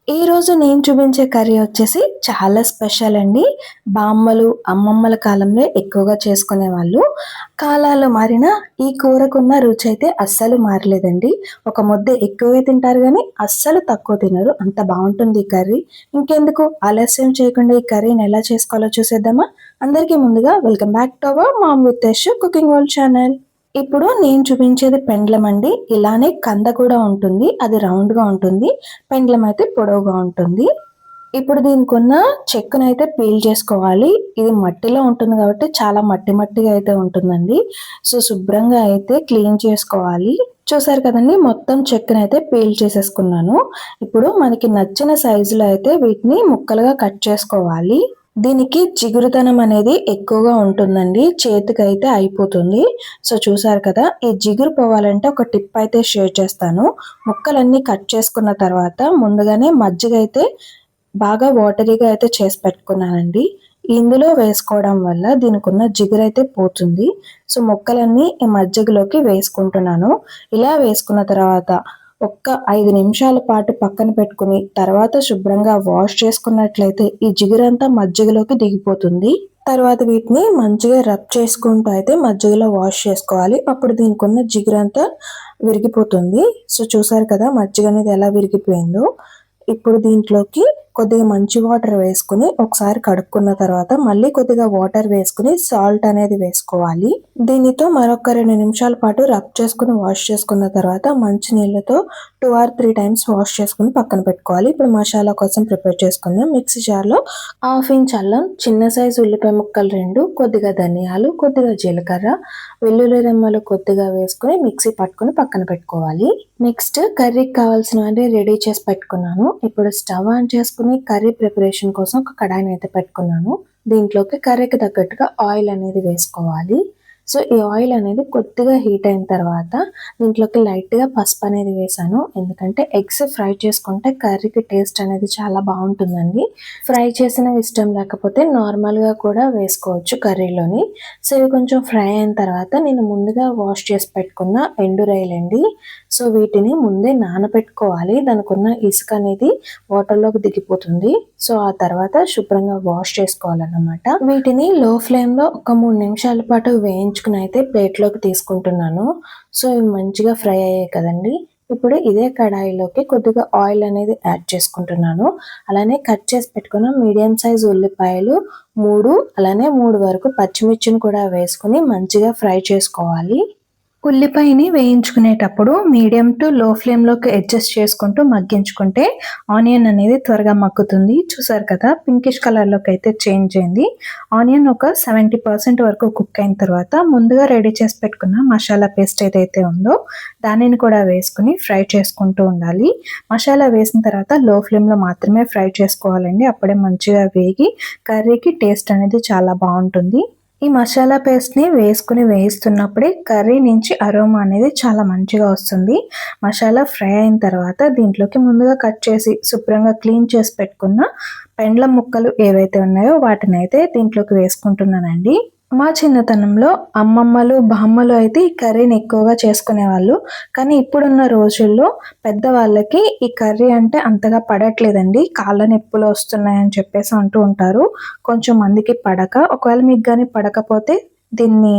ఈరోజు నేను చూపించే కర్రీ వచ్చేసి చాలా స్పెషల్ అండి. బామ్మలు, అమ్మమ్మల కాలంలో ఎక్కువగా చేసుకునేవాళ్ళు. కాలాలు మారినా ఈ కూరకున్న రుచి అయితే అస్సలు మారలేదండి. ఒక ముద్ద ఎక్కువే తింటారు గానీ అస్సలు తక్కువ తినరు. అంత బావుంటుంది ఈ కర్రీ. ఇంకెందుకు ఆలస్యం చేయకుండా ఈ కర్రీని ఎలా చేసుకోవాలో చూసేద్దామా? అందరికీ ముందుగా welcome back to our ma'am with Yash cooking world channel. ఇప్పుడు నేను చూపించేది పెండ్లం అండి. ఇలానే కంద కూడా ఉంటుంది. అది రౌండ్‌గా ఉంటుంది. పెండ్లం అయితే పొడవుగా ఉంటుంది. ఇప్పుడు దీనికున్న చెక్కునైతే పీల్ చేసుకోవాలి. ఇది మట్టిలో ఉంటుంది కాబట్టి చాలా మట్టి మట్టిగా అయితే ఉంటుందండి. సో, శుభ్రంగా అయితే క్లీన్ చేసుకోవాలి. చూసారు కదండీ! మొత్తం చెక్కునైతే పీల్ చేసేసుకున్నాను. ఇప్పుడు మనకి నచ్చిన సైజులో అయితే వీటిని ముక్కలుగా కట్ చేసుకోవాలి. దీనికి జిగురుదనం అనేది ఎక్కువగా ఉంటుందండి. చేతికైతే అయిపోతుంది. సో, చూసారు కదా! ఈ జిగురు పోవాలంటే ఒక టిప్ అయితే షేర్ చేస్తాను. ముక్కలన్నీ కట్ చేసుకున్న తర్వాత ముందుగానే మజ్జిగ అయితే బాగా వాటరీగా అయితే చేసి పెట్టుకున్నానండి. ఇందులో వేసుకోవడం వల్ల దీనికున్న జిగురైతే పోతుంది. సో, ముక్కలన్నీ ఈ మజ్జిగలోకి వేసుకుంటున్నాను. ఇలా వేసుకున్న తర్వాత ఒక్క 5 నిమిషాల పాటు పక్కన పెట్టుకుని తర్వాత శుభ్రంగా వాష్ చేసుకున్నట్లయితే ఈ జిగురంతా మజ్జిగలోకి దిగిపోతుంది. తర్వాత వీటిని మంచిగా రబ్ చేసుకుంటూ అయితే మజ్జిగలో వాష్ చేసుకోవాలి. అప్పుడు దీనికున్న జిగురంతా విరిగిపోతుంది. సో, చూసారు కదా మజ్జిగ అనేది ఎలా విరిగిపోయిందో. ఇప్పుడు దీంట్లోకి కొద్దిగా మంచి వాటర్ వేసుకొని ఒకసారి కడుక్కున్న తర్వాత మళ్ళీ కొద్దిగా వాటర్ వేసుకొని సాల్ట్ అనేది వేసుకోవాలి. దీనితో మరొక 2 నిమిషాల పాటు రబ్ చేసుకుని వాష్ చేసుకున్న తర్వాత మంచి నీళ్ళతో 2 ఆర్ 3 టైమ్స్ వాష్ చేసుకుని పక్కన పెట్టుకోవాలి. ఇప్పుడు మసాలా కోసం ప్రిపేర్ చేసుకుందాం. మిక్సీ జార్లో 1/2 ఇంచ్ అల్లం, చిన్న సైజు ఉల్లిపాయ ముక్కలు 2, కొద్దిగా ధనియాలు, కొద్దిగా జీలకర్ర, వెల్లుల్లి రెమ్మలు కొద్దిగా వేసుకొని మిక్సీ పట్టుకొని పక్కన పెట్టుకోవాలి. నెక్స్ట్ కర్రీకి కావాల్సినవన్నీ రెడీ చేసి పెట్టుకున్నాను. ఇప్పుడు స్టవ్ ఆన్ చేసుకుని కర్రీ ప్రిపరేషన్ కోసం ఒక కడాయిని అయితే పెట్టుకున్నాను. దీంట్లోకి కర్రీకి తగ్గట్టుగా ఆయిల్ అనేది వేసుకోవాలి. సో, ఈ ఆయిల్ అనేది కొద్దిగా హీట్ అయిన తర్వాత దీంట్లోకి లైట్‌గా పసుపు అనేది వేశాను. ఎందుకంటే ఎగ్స్ ఫ్రై చేసుకుంటే కర్రీకి టేస్ట్ అనేది చాలా బావుంటుందండి. ఫ్రై చేసినవి ఇష్టం లేకపోతే నార్మల్‌గా కూడా వేసుకోవచ్చు కర్రీలోని. సో, ఇవి కొంచెం ఫ్రై అయిన తర్వాత నేను ముందుగా వాష్ చేసి పెట్టుకున్న ఎండు రొయ్యలండి. సో, వీటిని ముందే నానబెట్టుకోవాలి. దానికున్న ఇసుక అనేది వాటర్‌లోకి దిగిపోతుంది. సో, ఆ తర్వాత శుభ్రంగా వాష్ చేసుకోవాలన్నమాట. వీటిని లో ఫ్లేమ్‌లో ఒక 3 నిమిషాల పాటు వేయించుకుని అయితే ప్లేట్‌లోకి తీసుకుంటున్నాను. సో, ఇవి మంచిగా ఫ్రై అయ్యాయి కదండీ! ఇప్పుడు ఇదే కడాయిలోకి కొద్దిగా ఆయిల్ అనేది యాడ్ చేసుకుంటున్నాను. అలానే కట్ చేసి పెట్టుకున్న మీడియం సైజ్ ఉల్లిపాయలు 3, అలానే 3 వరకు పచ్చిమిర్చిని కూడా వేసుకొని మంచిగా ఫ్రై చేసుకోవాలి. ఉల్లిపాయని వేయించుకునేటప్పుడు మీడియం టు లో ఫ్లేమ్‌లోకి అడ్జస్ట్ చేసుకుంటూ మగ్గించుకుంటే ఆనియన్ అనేది త్వరగా మగ్గుతుంది. చూసారు కదా! పింకిష్ కలర్‌లోకి అయితే చేంజ్ అయింది. ఆనియన్ ఒక 70% వరకు కుక్ అయిన తర్వాత ముందుగా రెడీ చేసి పెట్టుకున్న మసాలా పేస్ట్ ఏదైతే ఉందో దానిని కూడా వేసుకొని ఫ్రై చేసుకుంటూ ఉండాలి. మసాలా వేసిన తర్వాత లో ఫ్లేమ్‌లో మాత్రమే ఫ్రై చేసుకోవాలండి. అప్పుడే మంచిగా వేగి కర్రీకి టేస్ట్ అనేది చాలా బావుంటుంది. ఈ మసాలా పేస్ట్‌ని వేసుకొని వేయిస్తున్నప్పుడే కర్రీ నుంచి అరోమా అనేది చాలా మంచిగా వస్తుంది. మసాలా ఫ్రై అయిన తర్వాత దీంట్లోకి ముందుగా కట్ చేసి శుభ్రంగా క్లీన్ చేసి పెట్టుకున్న పెండ్లం ముక్కలు ఏవైతే ఉన్నాయో వాటినైతే దీంట్లోకి వేసుకుంటున్నానండి. మా చిన్నతనంలో అమ్మమ్మలు, బామ్మలు అయితే ఈ కర్రీని ఎక్కువగా చేసుకునేవాళ్ళు. కానీ ఇప్పుడున్న రోజుల్లో పెద్దవాళ్ళకి ఈ కర్రీ అంటే అంతగా పడట్లేదండి. కాళ్ళ నొప్పులు వస్తున్నాయని చెప్పేసి అంటూ ఉంటారు. కొంచెం మందికి పడక, ఒకవేళ మీకు గాని పడకపోతే దీన్ని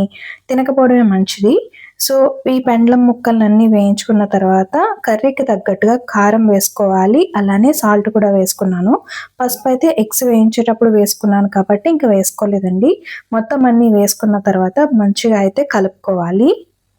తినకపోవడమే మంచిది. సో, ఈ పెండ్లం ముక్కలన్నీ వేయించుకున్న తర్వాత కర్రీకి తగ్గట్టుగా కారం వేసుకోవాలి. అలానే సాల్ట్ కూడా వేసుకున్నాను. పసుపు అయితే ఎగ్స్ వేయించేటప్పుడు వేసుకున్నాను కాబట్టి ఇంక వేసుకోలేదండి. మొత్తం అన్నీ వేసుకున్న తర్వాత మంచిగా అయితే కలుపుకోవాలి.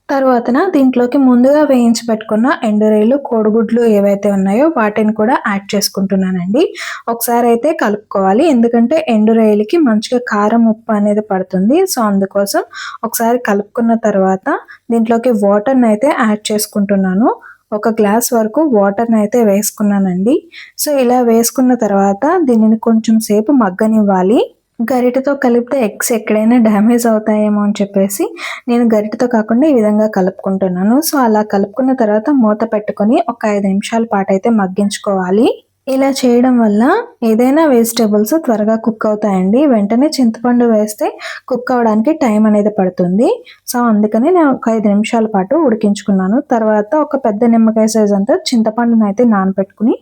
తరువాతన దీంట్లోకి ముందుగా వేయించి పెట్టుకున్న ఎండు రొయ్యలు, కోడిగుడ్లు ఏవైతే ఉన్నాయో వాటిని కూడా యాడ్ చేసుకుంటున్నానండి. ఒకసారి అయితే కలుపుకోవాలి. ఎందుకంటే ఎండు రొయ్యలకి మంచిగా కారం, ఉప్పు అనేది పడుతుంది. సో, అందుకోసం ఒకసారి కలుపుకున్న తర్వాత దీంట్లోకి వాటర్‌నైతే యాడ్ చేసుకుంటున్నాను. ఒక గ్లాస్ వరకు వాటర్‌నైతే వేసుకున్నానండి. సో, ఇలా వేసుకున్న తర్వాత దీనిని కొంచెం సేపు మగ్గనివ్వాలి. గరిటెతో కలిపితే ఎగ్స్ ఎక్కడైనా డ్యామేజ్ అవుతాయేమో అని చెప్పేసి నేను గరిటెతో కాకుండా ఈ విధంగా కలుపుకుంటున్నాను. సో, అలా కలుపుకున్న తర్వాత మూత పెట్టుకొని ఒక 5 నిమిషాల పాటైతే మగ్గించుకోవాలి. ఇలా చేయడం వల్ల ఏదైనా వెజిటబుల్స్ త్వరగా కుక్ అవుతాయండి. వెంటనే చింతపండు వేస్తే కుక్ అవ్వడానికి టైం అనేది పడుతుంది. సో, అందుకని నేను ఒక 5 నిమిషాల పాటు ఉడికించుకున్నాను. తర్వాత ఒక పెద్ద నిమ్మకాయ సైజ్ అంతా చింతపండునైతే నానబెట్టుకుని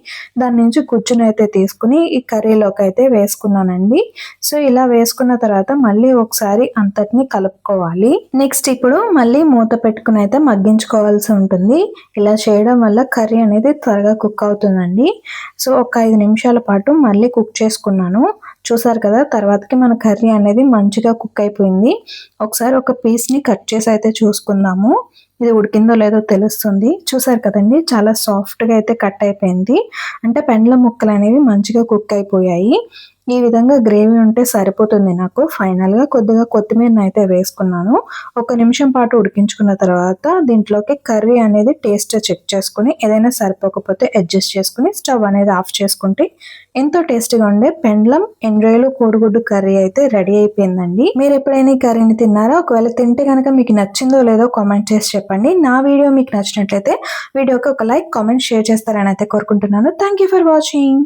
దాని నుంచి గుజ్జునైతే తీసుకుని ఈ కర్రీలోకి అయితే వేసుకున్నానండి. సో, ఇలా వేసుకున్న తర్వాత మళ్ళీ ఒకసారి అంతటిని కలుపుకోవాలి. నెక్స్ట్ ఇప్పుడు మళ్ళీ మూత పెట్టుకుని అయితే మగ్గించుకోవాల్సి ఉంటుంది. ఇలా చేయడం వల్ల కర్రీ అనేది త్వరగా కుక్ అవుతుందండి. సో, ఒక 5 నిమిషాల పాటు మళ్ళీ కుక్ చేసుకున్నాను. చూసారు కదా! తర్వాతకి మన కర్రీ అనేది మంచిగా కుక్ అయిపోయింది. ఒకసారి ఒక పీస్‌ని కట్ చేసి అయితే చూసుకుందాము. ఇది ఉడికిందో లేదో తెలుస్తుంది. చూసారు కదండీ! చాలా సాఫ్ట్‌గా అయితే కట్ అయిపోయింది. అంటే పెండ్లం ముక్కలనేవి మంచిగా కుక్ అయిపోయాయి. ఈ విధంగా గ్రేవీ ఉంటే సరిపోతుంది నాకు. ఫైనల్‌గా కొద్దిగా కొత్తిమీరనైతే వేసుకున్నాను. ఒక నిమిషం పాటు ఉడికించుకున్న తర్వాత దీంట్లోకి కర్రీ అనేది టేస్ట్ చెక్ చేసుకొని ఏదైనా సరిపోకపోతే అడ్జస్ట్ చేసుకొని స్టవ్ అనేది ఆఫ్ చేసుకుంటే ఎంతో టేస్టీగా ఉండే పెండ్లం ఎండ్రాయిలు కోడిగుడ్డు కర్రీ అయితే రెడీ అయిపోయిందండి. మీరు ఎప్పుడైనా ఈ కర్రీని తిన్నారా? ఒకవేళ తింటే కనుక మీకు నచ్చిందో లేదో కామెంట్ చేసి చెప్పండి. నా వీడియో మీకు నచ్చినట్లయితే వీడియోకి ఒక లైక్, కామెంట్, షేర్ చేస్తారని అయితే కోరుకుంటున్నాను. Thank you for watching.